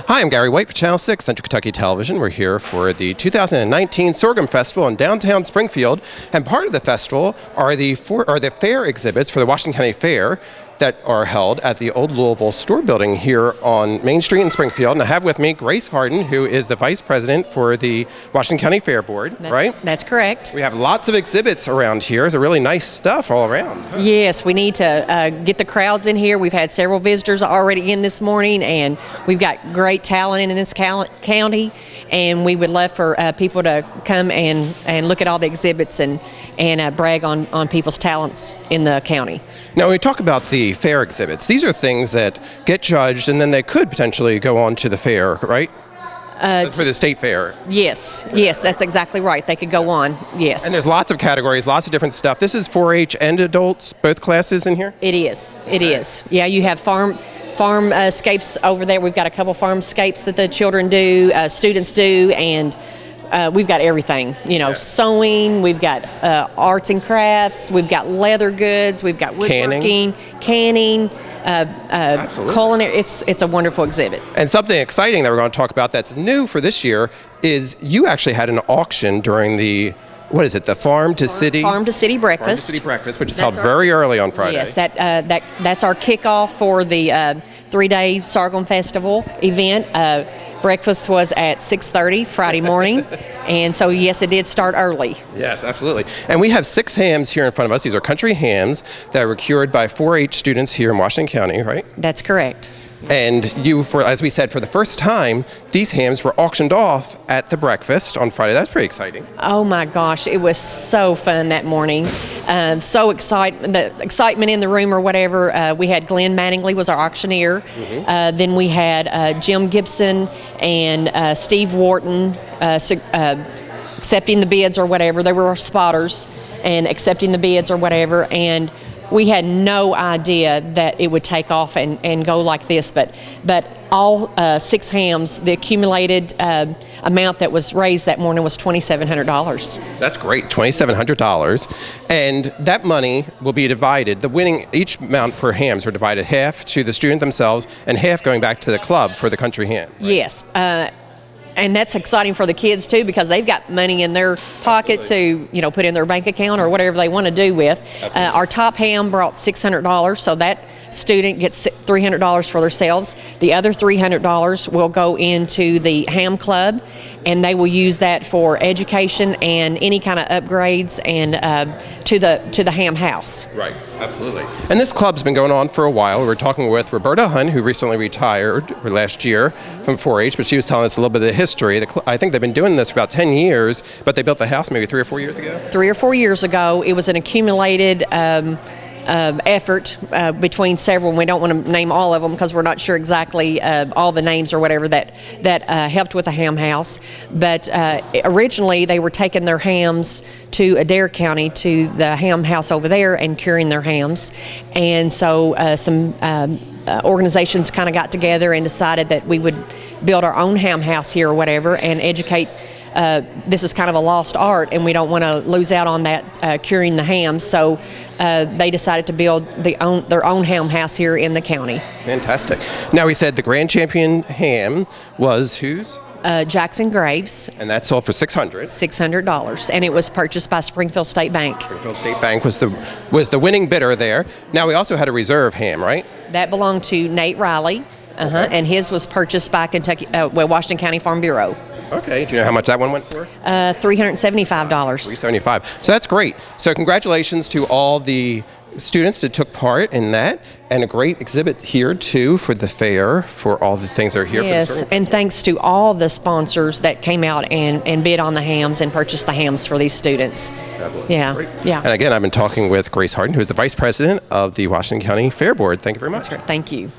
Hi, I'm Gary White for Channel 6, Central Kentucky Television. We're here for the 2019 Sorghum Festival in downtown Springfield, and part of the festival are the fair exhibits for the Washington County Fair that are held at the old Louisville store building here on Main Street in Springfield. And I have with me Grace Harden, who is the Vice President for the Washington County Fair Board, right? That's correct. We have lots of exhibits around here. It's really nice stuff all around. Yes, we need to get the crowds in here. We've had several visitors already in this morning, and we've got great talent in this county, and we would love for people to come and look at all the exhibits and brag on people's talents in the county. Now, when we talk about the fair exhibits, these are things that get judged and then they could potentially go on to the fair, right? For the state fair. Yes, that's exactly right. They could go on, yes. And there's lots of categories, lots of different stuff. This is 4-H and adults, both classes in here? It is. Yeah, you have farmscapes over there. We've got a couple farmscapes that the children do, students do, and we've got everything, sewing, we've got arts and crafts, we've got leather goods, we've got woodworking, canning, culinary. It's a wonderful exhibit. And something exciting that we're going to talk about that's new for this year is you actually had an auction during the Farm to City Breakfast. Farm to City Breakfast, which is held very early on Friday. Yes, that's our kickoff for the 3-day Sorghum Festival event. Breakfast was at 6:30 Friday morning, and so yes, it did start early. Yes, absolutely. And we have 6 hams here in front of us. These are country hams that were cured by 4-H students here in Washington County, right? That's correct. And as we said, for the first time, these hams were auctioned off at the breakfast on Friday. That's pretty exciting. Oh my gosh, it was so fun that morning. The excitement in the room or whatever. We had Glenn Mattingly was our auctioneer. Mm-hmm. Then we had Jim Gibson and Steve Wharton accepting the bids or whatever. They were our spotters and accepting the bids or whatever. And we had no idea that it would take off and go like this, but all 6 hams, the accumulated amount that was raised that morning was $2,700. That's great, $2,700, and that money will be divided. Each amount for hams are divided half to the student themselves and half going back to the club for the country ham. Right? Yes. And that's exciting for the kids too, because they've got money in their pocket to, put in their bank account or whatever they want to do with. Our top ham brought $600, so that student gets $300 for themselves. The other $300 will go into the ham club, and they will use that for education and any kind of upgrades and to the ham house. Right, absolutely. And this club's been going on for a while. We were talking with Roberta Hunn, who recently retired last year from 4-H, but she was telling us a little bit of the history. I think they've been doing this for about 10 years, but they built the house maybe 3 or 4 years ago? 3 or 4 years ago. It was an accumulated effort between several. We don't want to name all of them because we're not sure exactly all the names or whatever that helped with the ham house. But originally they were taking their hams to Adair County to the ham house over there and curing their hams. And so some organizations kind of got together and decided that we would build our own ham house here or whatever and educate. This is kind of a lost art, and we don't want to lose out on that curing the hams. So they decided to build their own ham house here in the county. Fantastic. Now, we said the grand champion ham was whose? Jackson Graves. And that sold for $600, and it was purchased by Springfield State Bank. Springfield State Bank was the winning bidder there. Now, we also had a reserve ham, right? That belonged to Nate Riley, okay. And his was purchased by Washington County Farm Bureau. Okay. Do you know how much that one went for? $375. $375. So that's great. So congratulations to all the students that took part in that, and a great exhibit here too for the fair, for all the things that are here. Yes, and thanks to all the sponsors that came out and bid on the hams and purchased the hams for these students. Fabulous. Yeah, great. Yeah. And again, I've been talking with Grace Harden, who is the Vice President of the Washington County Fair Board. Thank you very much. Thank you.